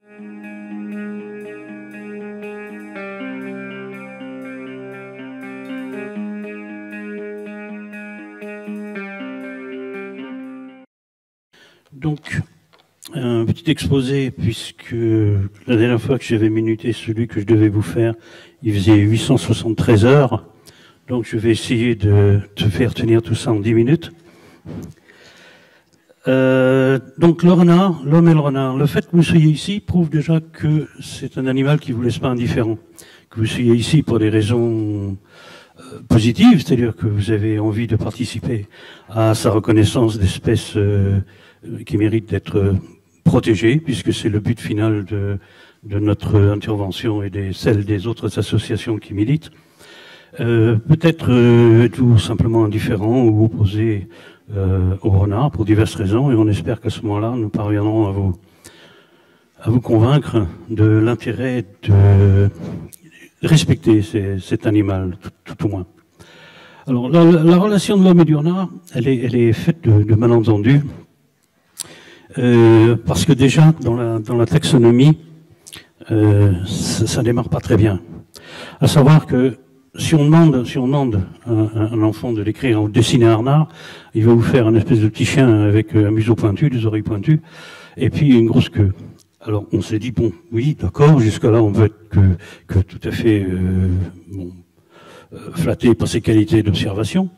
Donc, un petit exposé, puisque la dernière fois que j'avais minuté celui que je devais vous faire, il faisait 873 heures. Donc, je vais essayer de te faire tenir tout ça en 10 minutes. Donc, le renard, l'homme et le renard. Le fait que vous soyez ici prouve déjà que c'est un animal qui vous laisse pas indifférent. Que vous soyez ici pour des raisons positives, c'est-à-dire que vous avez envie de participer à sa reconnaissance d'espèce qui mérite d'être protégée, puisque c'est le but final de notre intervention et celle des autres associations qui militent. Peut-être êtes-vous simplement indifférent ou opposé au renard pour diverses raisons, et on espère qu'à ce moment-là, nous parviendrons à vous convaincre de l'intérêt de respecter cet animal, tout au moins. Alors, la relation de l'homme et du renard, elle est faite de malentendus, parce que déjà, dans la taxonomie, ça démarre pas très bien. À savoir que si on demande à un enfant de l'écrire ou de dessiner un renard, il va vous faire un espèce de petit chien avec un museau pointu, des oreilles pointues, et puis une grosse queue. Alors on s'est dit, bon, oui, d'accord, jusque-là on veut être que tout à fait flatté par ses qualités d'observation,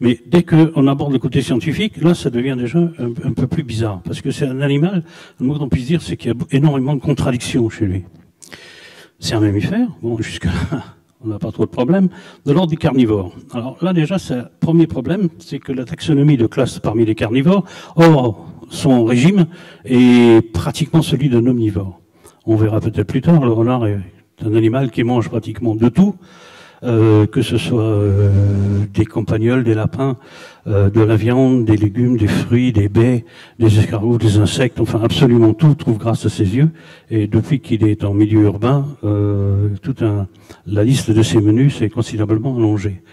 mais dès qu'on aborde le côté scientifique, là ça devient déjà un peu plus bizarre, parce que c'est un animal, le mot qu'on puisse dire, c'est qu'il y a énormément de contradictions chez lui. C'est un mammifère, bon, jusque-là, on n'a pas trop de problèmes, de l'ordre des carnivores. Alors là déjà, le premier problème, c'est que la taxonomie le classe parmi les carnivores, or son régime est pratiquement celui d'un omnivore. On verra peut-être plus tard, le renard est un animal qui mange pratiquement de tout, que ce soit des campagnols, des lapins, de la viande, des légumes, des fruits, des baies, des escargots, des insectes, enfin absolument tout trouve grâce à ses yeux. Et depuis qu'il est en milieu urbain, la liste de ses menus s'est considérablement allongée.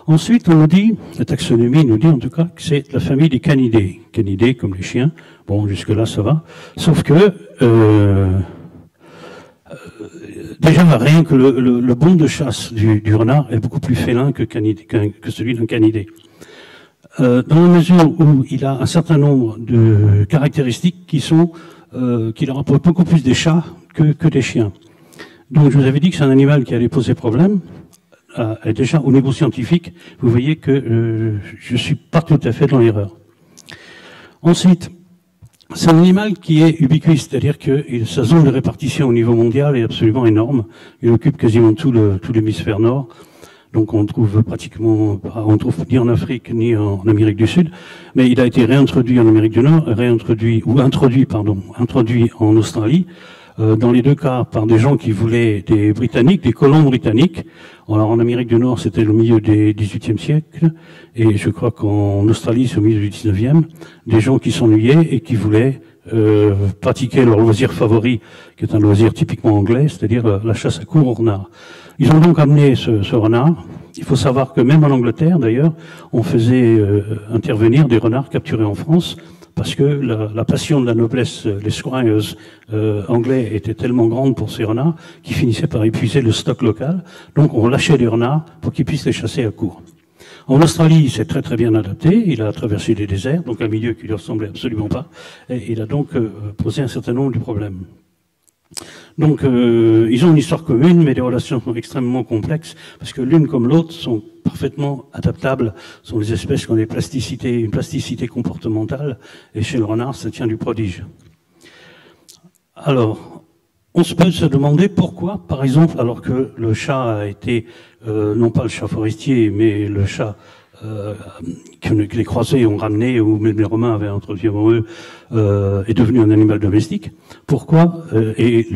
Ensuite, on nous dit, la taxonomie nous dit en tout cas que c'est la famille des canidés. Canidés comme les chiens, bon jusque-là ça va, sauf que déjà, rien que le bond de chasse du renard est beaucoup plus félin que celui d'un canidé. Dans la mesure où il a un certain nombre de caractéristiques qui le rapportent beaucoup plus des chats que des chiens. Donc, je vous avais dit que c'est un animal qui allait poser problème. Et déjà, au niveau scientifique, vous voyez que je suis pas tout à fait dans l'erreur. Ensuite, c'est un animal qui est ubiquiste, c'est-à-dire que sa zone de répartition au niveau mondial est absolument énorme. Il occupe quasiment tout l'hémisphère nord. Donc on trouve ni en Afrique ni en Amérique du Sud, mais il a été réintroduit en Amérique du Nord, introduit en Australie. Dans les deux cas, par des gens qui voulaient des Britanniques, des colons britanniques. Alors en Amérique du Nord, c'était le milieu du XVIIIe siècle, et je crois qu'en Australie, c'est au milieu du XIXe, des gens qui s'ennuyaient et qui voulaient pratiquer leur loisir favori, qui est un loisir typiquement anglais, c'est-à-dire la chasse à courre au renard. Ils ont donc amené ce renard. Il faut savoir que même en Angleterre, d'ailleurs, on faisait intervenir des renards capturés en France, parce que la passion de la noblesse, les squires anglais étaient tellement grande pour ces renards qu'ils finissaient par épuiser le stock local. Donc on lâchait des renards pour qu'ils puissent les chasser à court. En Australie, il s'est très très bien adapté. Il a traversé des déserts, donc un milieu qui lui ressemblait absolument pas. Et il a donc posé un certain nombre de problèmes. Donc ils ont une histoire commune, mais des relations extrêmement complexes, parce que l'une comme l'autre sont parfaitement adaptables, sont des espèces qui ont une plasticité comportementale, et chez le renard, ça tient du prodige. Alors, on peut se demander pourquoi, par exemple, alors que le chat a été, non pas le chat forestier, mais le chat que les croisés ont ramené, ou même les Romains avaient introduit avant eux, est devenu un animal domestique. Pourquoi, et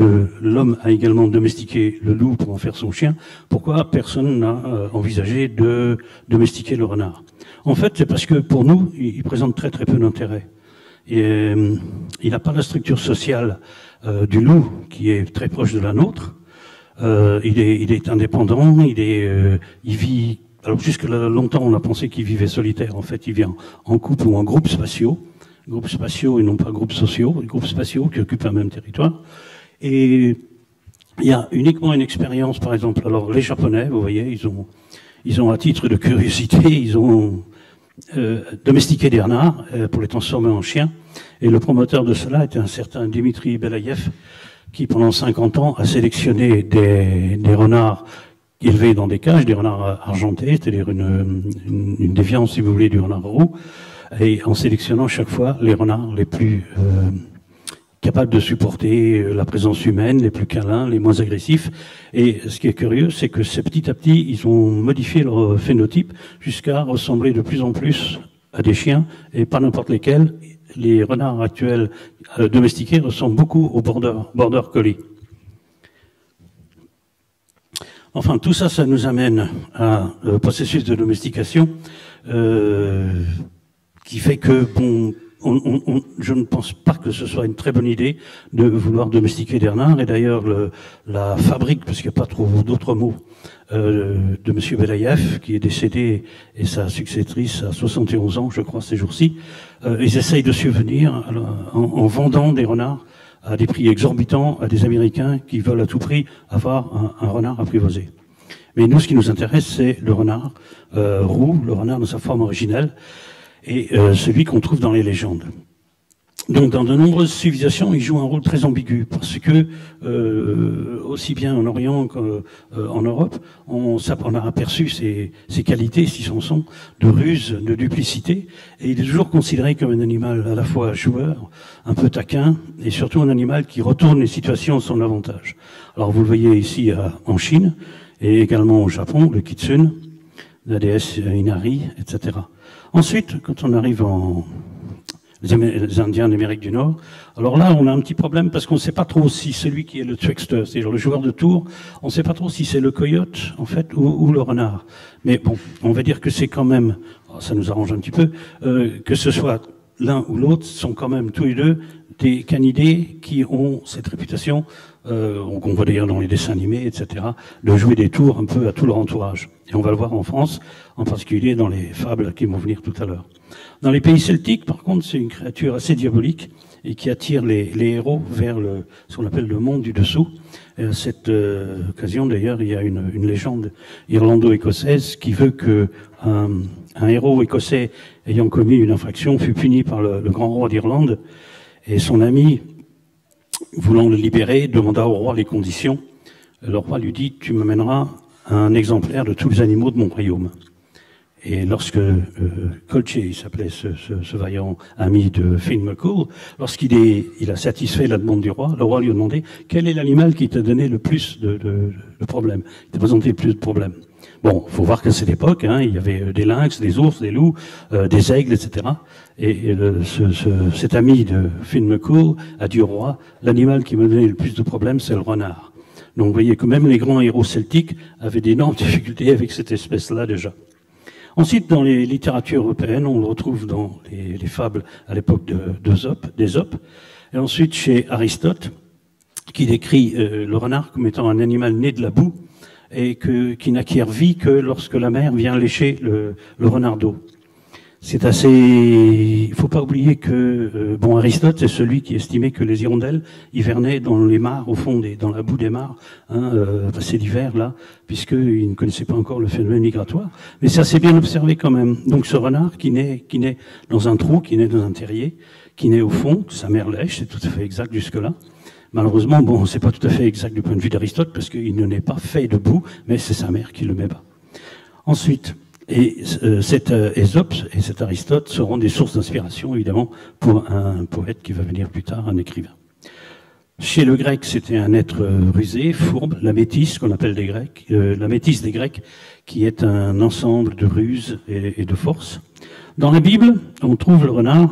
l'homme a également domestiqué le loup pour en faire son chien, pourquoi personne n'a envisagé de domestiquer le renard? En fait, c'est parce que pour nous, il présente très très peu d'intérêt. Il n'a pas la structure sociale du loup, qui est très proche de la nôtre. Il est indépendant, il vit. Alors jusque là, longtemps, on a pensé qu'il vivait solitaire. En fait, il vit en couple ou en groupes spatiaux et non pas groupes sociaux, groupes spatiaux qui occupent un même territoire. Et il y a uniquement une expérience, par exemple, alors les Japonais, vous voyez, ils ont à titre de curiosité, ils ont domestiqué des renards pour les transformer en chiens. Et le promoteur de cela était un certain Dimitri Belaïev, qui pendant 50 ans a sélectionné des renards élevés dans des cages, des renards argentés, c'est-à-dire une déviance, si vous voulez, du renard roux, et en sélectionnant chaque fois les renards les plus capables de supporter la présence humaine, les plus câlins, les moins agressifs. Et ce qui est curieux, c'est que petit à petit, ils ont modifié leur phénotype jusqu'à ressembler de plus en plus à des chiens, et pas n'importe lesquels. Les renards actuels domestiqués ressemblent beaucoup aux border collie. Enfin, tout ça, ça nous amène à un processus de domestication qui fait que, bon, je ne pense pas que ce soit une très bonne idée de vouloir domestiquer des renards. Et d'ailleurs, la fabrique, parce qu'il n'y a pas trop d'autres mots, de M. Belaïev, qui est décédé, et sa successrice à 71 ans, je crois, ces jours-ci, ils essayent de subvenir en vendant des renards à des prix exorbitants à des Américains qui veulent à tout prix avoir un renard apprivoisé. Mais nous, ce qui nous intéresse, c'est le renard roux, le renard dans sa forme originelle, et celui qu'on trouve dans les légendes. Donc, dans de nombreuses civilisations, il joue un rôle très ambigu, parce que, aussi bien en Orient qu'en Europe, on a aperçu ses qualités, si son sont, de ruse, de duplicité, et il est toujours considéré comme un animal à la fois joueur, un peu taquin, et surtout un animal qui retourne les situations à son avantage. Alors, vous le voyez ici en Chine, et également au Japon, le kitsune, la déesse Inari, etc. Ensuite, quand on arrive les Indiens d'Amérique du Nord. Alors là, on a un petit problème parce qu'on ne sait pas trop si celui qui est le trickster, c'est-à-dire le joueur de tour, on ne sait pas trop si c'est le coyote, en fait, ou le renard. Mais bon, on va dire que c'est quand même, ça nous arrange un petit peu, que ce soit l'un ou l'autre, sont quand même tous les deux des canidés qui ont cette réputation, qu'on voit d'ailleurs dans les dessins animés, etc., de jouer des tours un peu à tout leur entourage. Et on va le voir en France, en particulier dans les fables qui vont venir tout à l'heure. Dans les pays celtiques, par contre, c'est une créature assez diabolique et qui attire les héros vers ce qu'on appelle le monde du dessous. Et à cette occasion, d'ailleurs, il y a une légende irlando-écossaise qui veut que un héros écossais ayant commis une infraction fut puni par le grand roi d'Irlande, et son ami, voulant le libérer, demanda au roi les conditions. Le roi lui dit: tu m'amèneras un exemplaire de tous les animaux de mon royaume. Et lorsque Colchier, il s'appelait ce vaillant ami de Finn McCool, lorsqu'il a satisfait la demande du roi, le roi lui a demandé: quel est l'animal qui t'a donné le plus de problèmes, qui t'a présenté le plus de problèmes? Bon, faut voir qu'à cette époque, il y avait des lynx, des ours, des loups, des aigles, etc. Et cet ami de Finn McCool a dit au roi: l'animal qui m'a donné le plus de problèmes, c'est le renard. Donc vous voyez que même les grands héros celtiques avaient d'énormes difficultés avec cette espèce-là déjà. Ensuite, dans les littératures européennes, on le retrouve dans les fables à l'époque d'Ésope, et ensuite chez Aristote, qui décrit le renard comme étant un animal né de la boue et qui n'acquiert vie que lorsque la mer vient lécher le renard d'eau. C'est assez. Il faut pas oublier que Aristote, c'est celui qui estimait que les hirondelles hivernaient dans les mares, au fond dans la boue des mares, passer l'hiver là, puisqu'il ne connaissait pas encore le phénomène migratoire. Mais c'est assez bien observé quand même. Donc ce renard qui naît dans un trou, qui naît dans un terrier, qui naît au fond, que sa mère lèche, c'est tout à fait exact jusque-là. Malheureusement, c'est pas tout à fait exact du point de vue d'Aristote, parce qu'il ne naît pas fait de boue, mais c'est sa mère qui le met bas. Ensuite. Et cet Ésope et cet Aristote seront des sources d'inspiration, évidemment, pour un poète qui va venir plus tard, un écrivain. Chez le grec, c'était un être rusé, fourbe, la métisse qu'on appelle des Grecs, la métisse des Grecs, qui est un ensemble de ruses et de force. Dans la Bible, on trouve le renard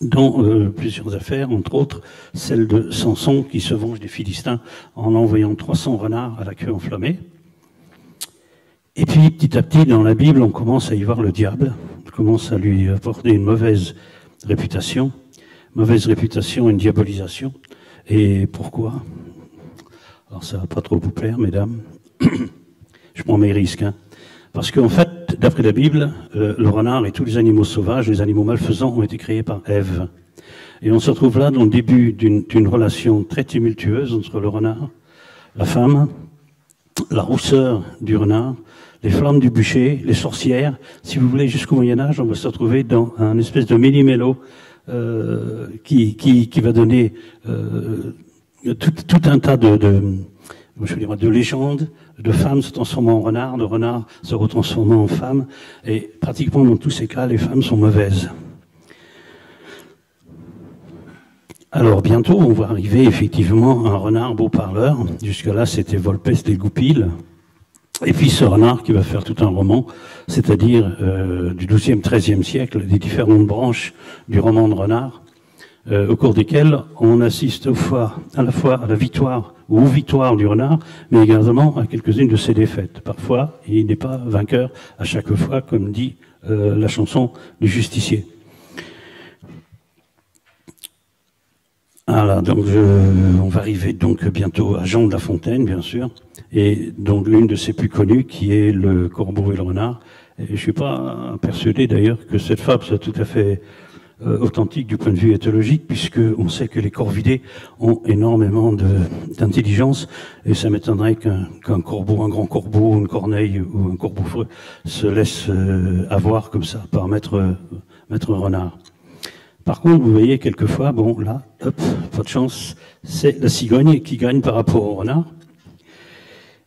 dans plusieurs affaires, entre autres celle de Samson qui se venge des Philistins en envoyant 300 renards à la queue enflammée. Et puis, petit à petit, dans la Bible, on commence à y voir le diable. On commence à lui apporter une mauvaise réputation, une diabolisation. Et pourquoi? Alors, ça va pas trop vous plaire, mesdames. Je prends mes risques, Parce qu'en fait, d'après la Bible, le renard et tous les animaux sauvages, les animaux malfaisants, ont été créés par Ève. Et on se retrouve là dans le début d'une relation très tumultueuse entre le renard, la femme, la rousseur du renard, les flammes du bûcher, les sorcières. Si vous voulez, jusqu'au Moyen-Âge, on va se retrouver dans un espèce de mini-mélo qui va donner tout un tas de légendes, de femmes se transformant en renard, de renards se retransformant en femmes, et pratiquement dans tous ces cas, les femmes sont mauvaises. Alors bientôt, on va arriver effectivement à un renard beau parleur. Jusque-là, c'était Volpes des Goupil. Et puis ce renard qui va faire tout un roman, c'est-à-dire du XIIe, XIIIe siècle, des différentes branches du roman de renard, au cours desquelles on assiste à la fois à la victoire ou aux victoires du renard, mais également à quelques-unes de ses défaites. Parfois, il n'est pas vainqueur à chaque fois, comme dit la chanson du justicier. Voilà, donc on va arriver donc bientôt à Jean de La Fontaine, bien sûr, et donc l'une de ses plus connues, qui est le Corbeau et le renard. Et je suis pas persuadé d'ailleurs que cette fable soit tout à fait authentique du point de vue éthologique, puisque on sait que les corvidés ont énormément d'intelligence, et ça m'étonnerait qu'un corbeau, un grand corbeau, une corneille ou un corbeau freux se laisse avoir comme ça par maître renard. Par contre, vous voyez quelquefois, bon là, hop, pas de chance, c'est la cigogne qui gagne par rapport au renard.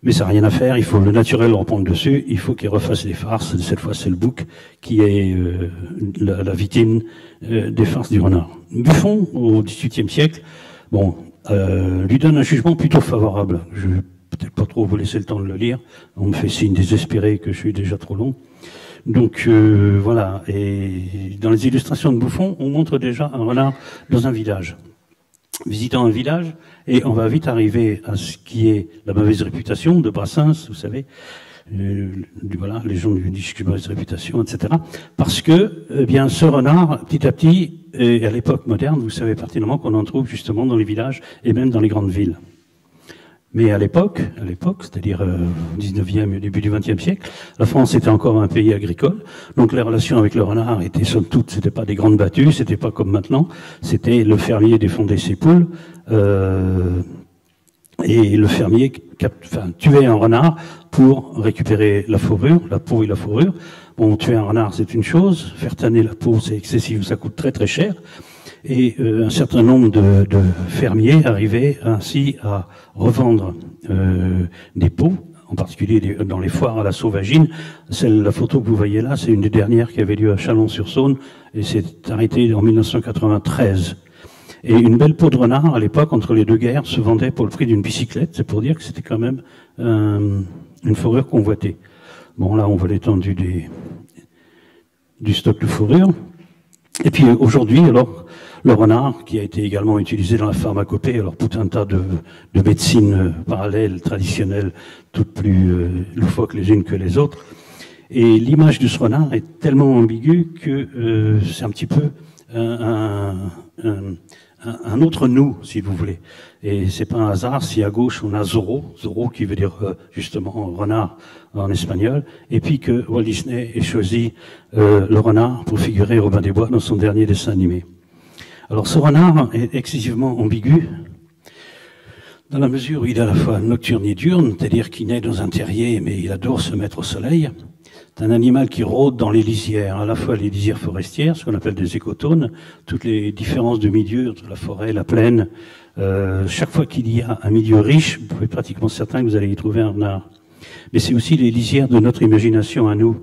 Mais ça n'a rien à faire, il faut le naturel reprendre dessus, il faut qu'il refasse des farces. Cette fois, c'est le bouc qui est la victime des farces du renard. Buffon, au XVIIIe siècle, bon, lui donne un jugement plutôt favorable. Je vais peut-être pas trop vous laisser le temps de le lire. On me fait signe désespéré que je suis déjà trop long. Donc voilà, et dans les illustrations de Buffon, on montre déjà un renard dans un village. Visitant un village, et on va vite arriver à ce qui est la mauvaise réputation de Brassens, vous savez, voilà, les gens lui disent que mauvaise réputation, etc. Parce que, eh bien, ce renard, petit à petit, et à l'époque moderne, vous savez pertinemment qu'on en trouve justement dans les villages et même dans les grandes villes. Mais à l'époque, c'est-à-dire au 19e et au début du 20e siècle, la France était encore un pays agricole, donc les relations avec le renard étaient somme toute, c'était pas des grandes battues, c'était pas comme maintenant, c'était le fermier défendait ses poules, et le fermier tuait un renard pour récupérer la fourrure, la peau et la fourrure. Bon, tuer un renard c'est une chose, faire tanner la peau c'est excessif, ça coûte très très cher. Et un certain nombre de fermiers arrivaient ainsi à revendre des peaux, en particulier dans les foires à la sauvagine. La photo que vous voyez là, c'est une des dernières qui avait lieu à Chalon-sur-Saône, et c'est arrêté en 1993. Et une belle peau de renard, à l'époque, entre les deux guerres, se vendait pour le prix d'une bicyclette. C'est pour dire que c'était quand même une fourrure convoitée. Bon, là, on voit l'étendue du stock de fourrure. Et puis aujourd'hui, alors, le renard, qui a été également utilisé dans la pharmacopée, alors tout un tas de médecines parallèles, traditionnelles, toutes plus loufoques les unes que les autres. Et l'image de ce renard est tellement ambiguë que c'est un petit peu un autre nous, si vous voulez. Et c'est pas un hasard si à gauche on a Zorro qui veut dire justement renard en espagnol, et puis que Walt Disney ait choisi le renard pour figurer Robin des Bois dans son dernier dessin animé. Alors ce renard est excessivement ambigu dans la mesure où il est à la fois nocturne et diurne, c'est-à-dire qu'il naît dans un terrier mais il adore se mettre au soleil. C'est un animal qui rôde dans les lisières, à la fois les lisières forestières, ce qu'on appelle des écotones, toutes les différences de milieu entre la forêt, la plaine. Chaque fois qu'il y a un milieu riche, vous pouvez être pratiquement certain que vous allez y trouver un renard. Mais c'est aussi les lisières de notre imagination à nous.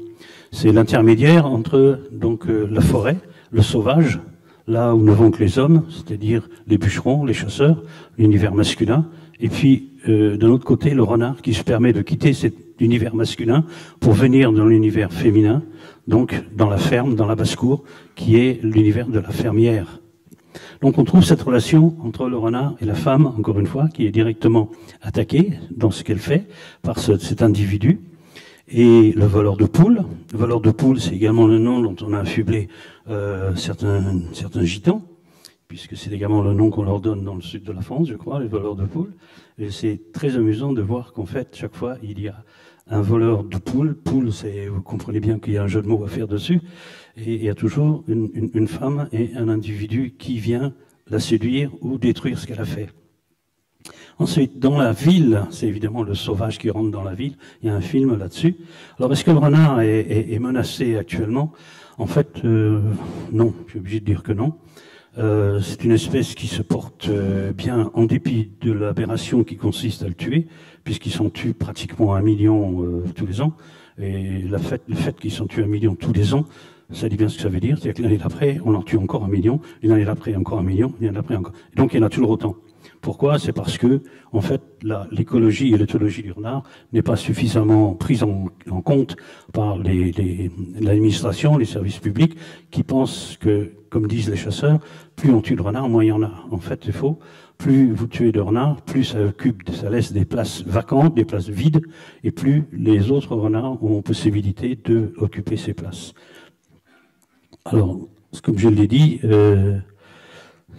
C'est l'intermédiaire entre donc la forêt, le sauvage, là où ne vont que les hommes, c'est-à-dire les bûcherons, les chasseurs, l'univers masculin, et puis d'un autre côté le renard qui se permet de quitter cet univers masculin pour venir dans l'univers féminin, donc dans la ferme, dans la basse-cour, qui est l'univers de la fermière. Donc on trouve cette relation entre le renard et la femme, encore une fois, qui est directement attaquée dans ce qu'elle fait par cet individu. Et le voleur de poules. Le voleur de poules, c'est également le nom dont on a affublé certains gitans, puisque c'est également le nom qu'on leur donne dans le sud de la France, je crois, les voleurs de poules. Et c'est très amusant de voir qu'en fait, chaque fois, il y a un voleur de poules. Poule, vous comprenez bien qu'il y a un jeu de mots à faire dessus. Et il y a toujours une femme et un individu qui vient la séduire ou détruire ce qu'elle a fait. Ensuite, dans la ville, c'est évidemment le sauvage qui rentre dans la ville. Il y a un film là-dessus. Alors, est-ce que le renard est menacé actuellement? En fait, non. Je suis obligé de dire que non. C'est une espèce qui se porte bien en dépit de l'aberration qui consiste à le tuer, puisqu'ils sont tués pratiquement 1 million tous les ans. Et le fait qu'ils sont tués 1 million tous les ans, ça dit bien ce que ça veut dire. C'est-à-dire que l'année d'après, on en tue encore 1 million, et l'année d'après encore 1 million, et l'année d'après encore. Et donc il y en a toujours autant. Pourquoi? C'est parce que, en fait, l'écologie et l'éthologie du renard n'est pas suffisamment prise en compte par l'administration, les services publics, qui pensent que, comme disent les chasseurs, plus on tue de renards, moins il y en a. En fait, c'est faux. Plus vous tuez de renards, plus ça laisse des places vacantes, des places vides, et plus les autres renards ont possibilité d'occuper ces places. Alors, comme je l'ai dit,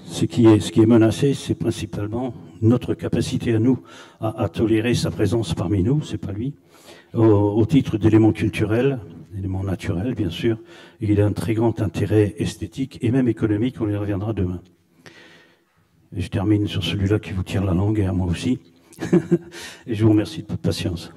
ce qui est menacé, c'est principalement notre capacité à nous à tolérer sa présence parmi nous, c'est pas lui, au titre d'éléments culturels, d'éléments naturels bien sûr, et il a un très grand intérêt esthétique et même économique, on y reviendra demain. Et je termine sur celui-là qui vous tire la langue et à moi aussi, et je vous remercie de votre patience.